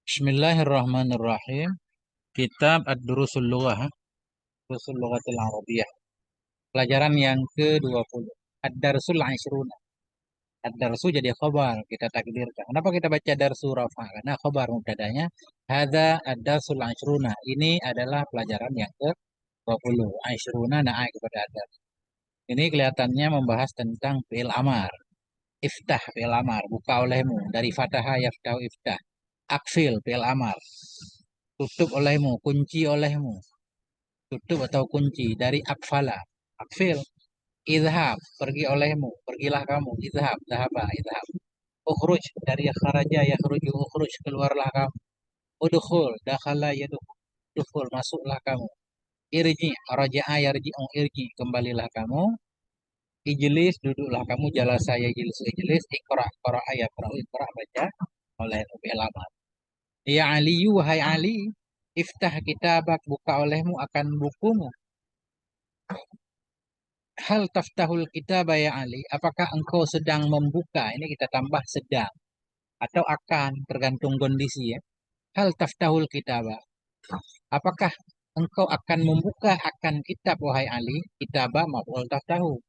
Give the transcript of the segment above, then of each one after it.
Bismillahirrahmanirrahim. Kitab Ad-Durusul Lughah, Durusul Lughatil Arabiyah. Pelajaran yang ke-20. Ad-Darsul Ashruna. Ad-Darsu jadi khabar, kita takdirkan. Kenapa kita baca darsu rafa? Karena khabar mubtadanya hadza ad-darsul ashruna. Ini adalah pelajaran yang ke-20. Ashruna na'a kepada ad. Ini kelihatannya membahas tentang fi'il amar. Iftah fi'il amar, buka olehmu. Dari fataha yaftahu iftah. Akfil fi'il amar. Tutup olehmu, kunci olehmu. Tutup atau kunci dari akfala. Akfil. Idhab, pergi olehmu, pergilah kamu. Idhab, dhahaba, idhab. Ukhruj, dari kharaja, yakhruju, ukhruj, keluarlah kamu. Udkhul, dakhala, dukhul, masuklah kamu. Irji, raja'a, yarji'u, irji, kembalilah kamu. Ijlis, duduklah kamu. Jalasa, yajlis, ijlis. Iqra, qara'a, yaqra'u, iqra, baca olehmu fi'il amar. Ya Ali, wahai Ali, iftah kitabak, buka olehmu akan bukumu. Hal taftahul kitab ya Ali, apakah engkau sedang membuka? Ini kita tambah sedang atau akan, tergantung kondisi ya. Hal taftahul kitab, apakah engkau akan membuka akan kitab wahai Ali? Kitabah maf'ul taftahu.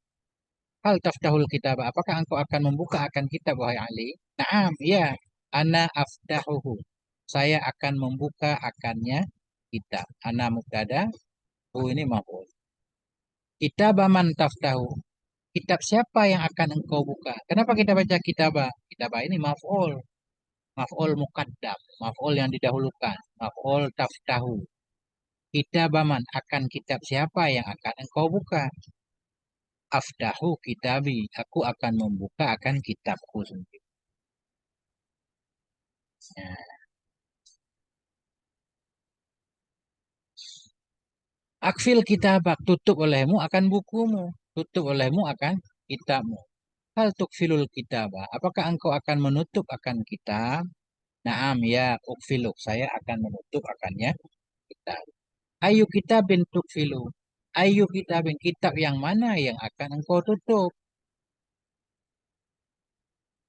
Hal taftahul kitab, apakah engkau akan membuka akan kitab wahai Ali? Naam, ya. Ana aftahuhu. Saya akan membuka akannya kitab. Ana mubtada, hu ini maf'ul. Kitabah man taftahu. Kitab siapa yang akan engkau buka? Kenapa kita baca kitabah? Kitabah ini maf'ul. Maf'ul muqaddam. Maf'ul yang didahulukan. Maf'ul taftahu. Kitabah man, akan kitab siapa yang akan engkau buka? Aftahu kitabi. Aku akan membuka akan kitabku sendiri. Nah, akfil kitabak. Tutup olehmu akan bukumu. Tutup olehmu akan kitabmu. Hal tukfilul kitabah. Apakah engkau akan menutup akan kitab? Naam ya ukfiluk. Saya akan menutup akannya kitab. Ayu kitabin tukfilu. Ayu kitabin, kitab yang mana yang akan engkau tutup?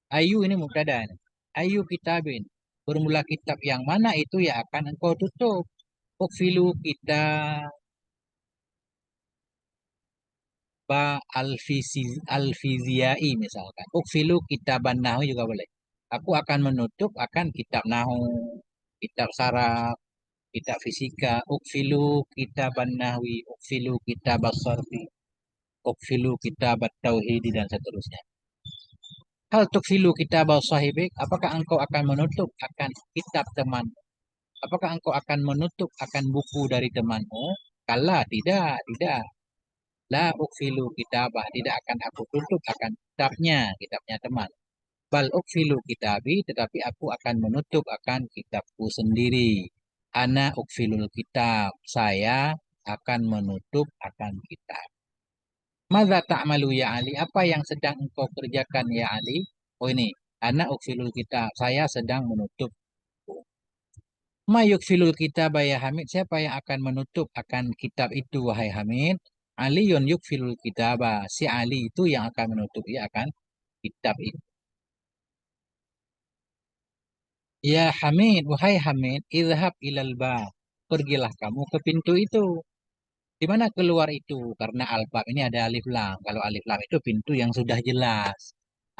Ayu ini mubtada. Ayu kitabin. Bermula kitab yang mana itu yang akan engkau tutup? Ukfilu kitab ba alfiziyai misalkan. Ukfilu kitaban nahu juga boleh. Aku akan menutup akan kitab nahu, kitab saraf, kitab fisika. Ukfilu kitaban nahwi, ukfilu kitab sarfi, ukfilu kitab tauhid dan seterusnya. Hal tukfilu kitab sahibik, apakah engkau akan menutup akan kitab teman? Apakah engkau akan menutup akan buku dari temanmu? Kala, tidak, tidak. La ukfilu kitabah, tidak akan aku tutup akan kitabnya teman. Bal ukfilu kitabi, tetapi aku akan menutup akan kitabku sendiri. Ana ukfilul kitab, saya akan menutup akan kitab. Madza ta'malu ya Ali? Apa yang sedang engkau kerjakan ya Ali? Oh ini, ana ukfilul kitab, saya sedang menutup. Ma yukfilul kitab ya Hamid? Siapa yang akan menutup akan kitab itu wahai Hamid? Aliyun yukfilul kitab. Si Ali itu yang akan menutup ya akan kitab itu. Ya Hamid, wahai Hamid, idhab ilal bab. Pergilah kamu ke pintu itu. Di mana keluar itu? Karena al-bab ini ada alif lam. Kalau alif lam itu pintu yang sudah jelas.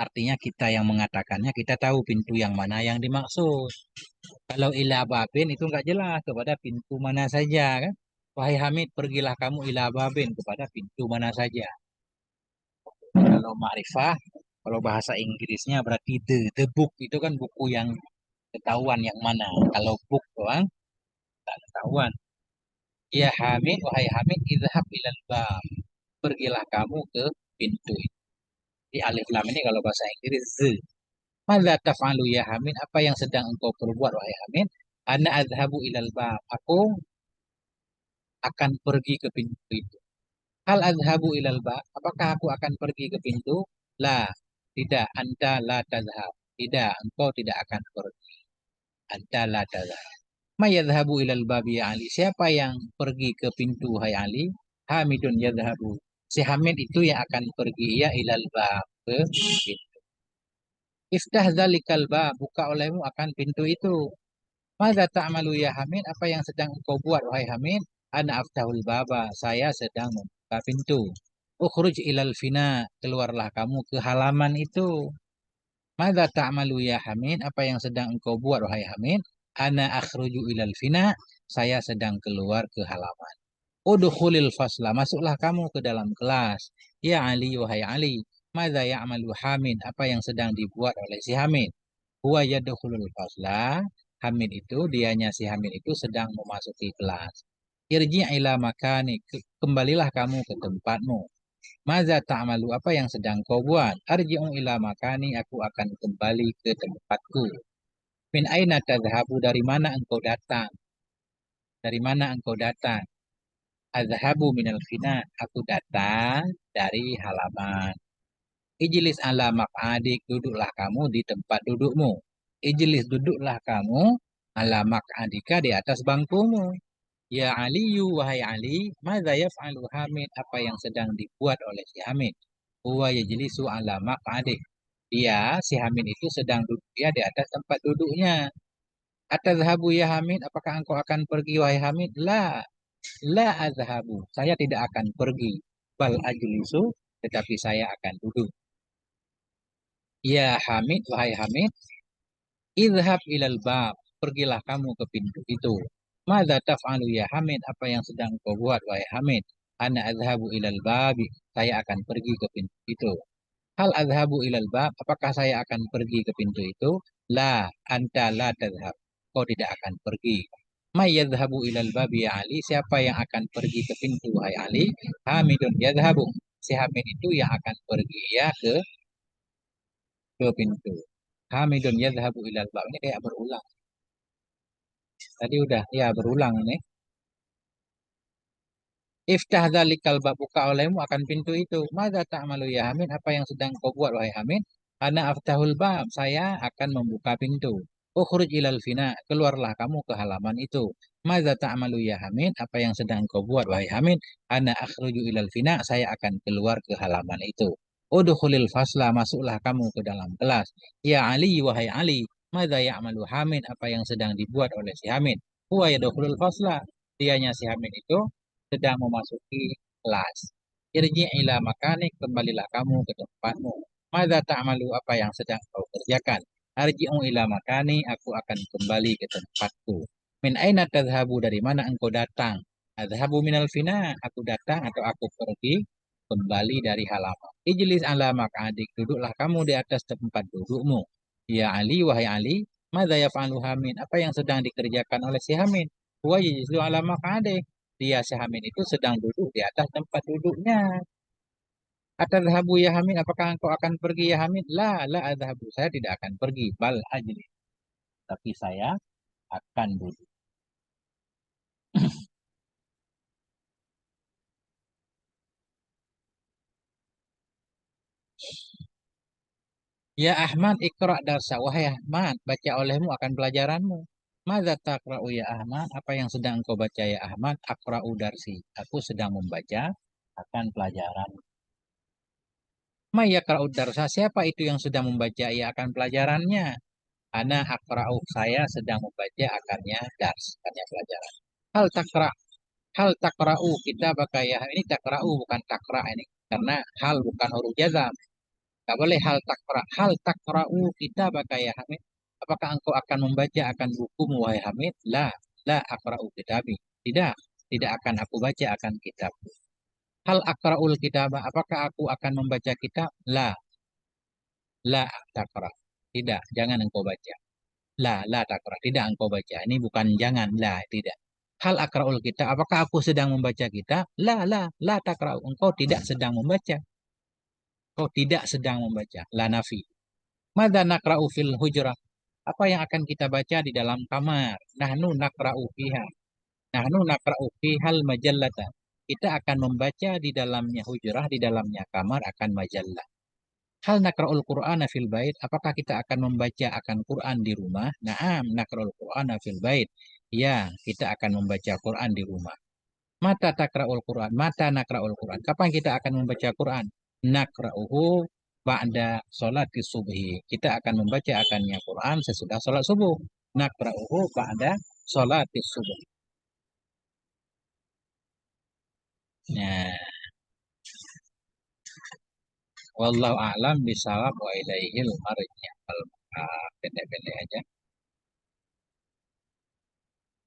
Artinya kita yang mengatakannya, kita tahu pintu yang mana yang dimaksud. Kalau ila babin itu nggak jelas kepada pintu mana saja kan. Wahai Hamid, pergilah kamu ila babin kepada pintu mana saja. Kalau ma'rifah, kalau bahasa Inggrisnya berarti the book itu kan buku yang ketahuan yang mana. Kalau book doang, tak ketahuan. Ya Hamid, wahai Hamid, idhab ilal bab. Pergilah kamu ke pintu itu. Di alif lam ini kalau bahasa Inggris the. Mada taf'alu ya Hamid? Apa yang sedang engkau perbuat wahai Hamid? Ana adhabu ilal bab. Aku akan pergi ke pintu itu. Hal adhabu ilal bab? Apakah aku akan pergi ke pintu? La, tidak. Anta la tadhhab. Tidak, engkau tidak akan pergi. Anta la tadhhab. Ma yadhabu ilal bab ya Ali? Siapa yang pergi ke pintu hai Ali? Hamidun yadhabu. Si Hamid itu yang akan pergi ya ilal bab ke pintu. Iftah dzalikal bab, buka olehmu akan pintu itu. Mada ta'malu ya Hamid? Apa yang sedang engkau buat, wahai Hamid? Ana aftahul baba. Saya sedang membuka pintu. Ukhruj ilal fina. Keluarlah kamu ke halaman itu. Mada ta'malu ya Hamid? Apa yang sedang engkau buat, wahai Hamid? Ana akhruju ilal fina. Saya sedang keluar ke halaman. Udkhulil fasla. Masuklah kamu ke dalam kelas. Ya Ali, wahai Ali. Mada ya'malu Hamid? Apa yang sedang dibuat oleh si Hamid? Huwa yadkhulul fasla. Hamid itu, dianya si Hamid itu sedang memasuki kelas. Irji' ila makani. Kembalilah kamu ke tempatmu. Maza ta'malu, apa yang sedang kau buat? Arji'u ila makani, aku akan kembali ke tempatku. Min aina tadhhabu, dari mana engkau datang? Dari mana engkau datang? Adhabu minal fina, aku datang dari halaman. Ijlis ala maq'adik, duduklah kamu di tempat dudukmu. Ijlis, duduklah kamu ala maq'adika, di atas bangkumu. Ya Aliyu, wahai Ali, madza yaf'alu Hamid? Apa yang sedang dibuat oleh si Hamid? Huwa yajlisu ala maq'adik. Si Hamid itu sedang duduk dia di atas tempat duduknya. Atadhabu ya Hamid? Apakah engkau akan pergi, wahai Hamid? La azhabu. Saya tidak akan pergi. Bal ajlisu, tetapi saya akan duduk. Ya Hamid, wahai Hamid, idhab ilal bab. Pergilah kamu ke pintu itu. Mada taf'alu ya Hamid? Apa yang sedang kau buat, wahai Hamid? Ana adhabu ilal babi. Saya akan pergi ke pintu itu. Hal adhabu ilal bab. Apakah saya akan pergi ke pintu itu? La, anta la tadhab. Kau tidak akan pergi. May yadhabu ilal babi ya Ali? Siapa yang akan pergi ke pintu, wahai Ali? Hamidun yadhabu. Si Hamid itu yang akan pergi ya ke pintu. Hamidun yadhabu ilal bab. Ini kayak berulang. Tadi udah, ya berulang ini. Iftah dzalikal bab, buka olehmu akan pintu itu. Mada ta'malu ya Hamid? Apa yang sedang kau buat, wahai Hamid? Ana aftahul bab. Saya akan membuka pintu. Ukhruj ilal fina. Keluarlah kamu ke halaman itu. Mada ta'malu ya Hamid? Apa yang sedang kau buat, wahai Hamid? Ana akhruju ilal fina. Saya akan keluar ke halaman itu. Udkhulil fasla. Masuklah kamu ke dalam kelas. Ya Ali, wahai Ali. Mada ya'malu Hamid? Apa yang sedang dibuat oleh si Hamid? Huwa yadkhulul fasla. Dianya si Hamid itu sedang memasuki kelas. Irji ila makanik, kembalilah kamu ke tempatmu. Mada ta'malu, apa yang sedang kau kerjakan? Arji'u ila makani, aku akan kembali ke tempatku. Min aina tadhhabu, dari mana engkau datang? Adhabu minal fina, aku datang atau aku pergi kembali dari halaman. Ijlis ala maq'adik, duduklah kamu di atas tempat dudukmu. Ya Ali, wahai Ali, mada yaf'alu Hamid? Apa yang sedang dikerjakan oleh si Hamid? Huwa yajlisu ala maq'adik. Si Hamid itu sedang duduk di atas tempat duduknya. Atadhabu ya Hamid, apakah engkau akan pergi ya Hamid? La adhabu. Saya tidak akan pergi. Bal ajli. Tapi saya akan duduk. Ya Ahmad, ikra darsa. Wahai Ahmad, baca olehmu akan pelajaranmu. Mada taqra'u ya Ahmad? Apa yang sedang engkau baca ya Ahmad? Akra'u darsi. Aku sedang membaca akan pelajaran. Ma yaqra'u darsa. Siapa itu yang sedang membaca ya akan pelajarannya? Ana akra'u, saya sedang membaca akannya dars, akannya pelajaran. Hal takra, hal takra'u, kita pakai ya, ini takra'u bukan takra ini. Karena hal bukan huruf jazam. Tidak boleh hal takra'u, kita pakai ya Hamid. Apakah engkau akan membaca akan bukumu, wahai Hamid? La akra'u kitabi. Tidak, tidak akan aku baca akan kitab. Hal akra'ul kitab, apakah aku akan membaca kitab? La takra. Tidak, jangan engkau baca. La takra. Tidak engkau baca. Ini bukan jangan. Tidak. Hal akraul kita. Apakah aku sedang membaca kitab? La takra. Engkau tidak sedang membaca. Engkau tidak sedang membaca. La nafi. Mada nakra'u fil hujrah. Apa yang akan kita baca di dalam kamar? Nahnu nakra'u fiha. Nahnu nakra'u fihal majallata. Kita akan membaca di dalamnya hujrah, di dalamnya kamar akan majallah. Hal nakra'ul Qur'ana fil bait, apakah kita akan membaca akan Quran di rumah? Naam, nakra'ul Qur'ana fil bait. Ya, kita akan membaca Quran di rumah. Mata takra'ul Quran, mata nakra'ul Quran. Kapan kita akan membaca Quran? Nakra'uhu ba'da sholat subhi. Kita akan membaca akannya Quran sesudah sholat subuh. Nakra'uhu ba'da sholatis subuh. Nah, wallahu a'lam bisawab wa ilaihil marji'.